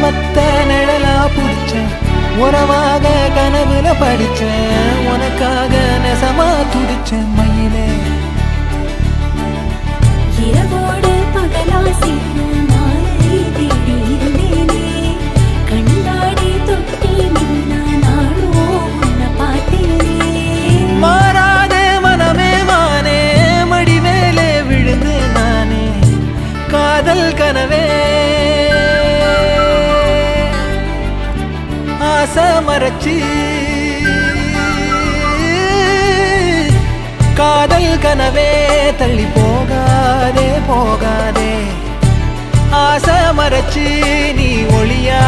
ஒத்த நிழலா புடிச்சேன் உறவாக கனவுல படிச்சேன் உனக்காக நெசமா துடிச்சேன் மயிலே இரவோடு பகலா சேரும் நாளை தேடி இருந்தேனே கண்ணாடி தொட்டி நின்னா நாளோ உன்னை பார்த்தேனே மாறாதே மனமே மானே மடி மேலே விழுந்து நானே காதல் கனவே ஆசை மறைச்சி காதல் கனவே தள்ளி போகாதே போகாதே ஆசை மறைச்சி நீ ஒளியா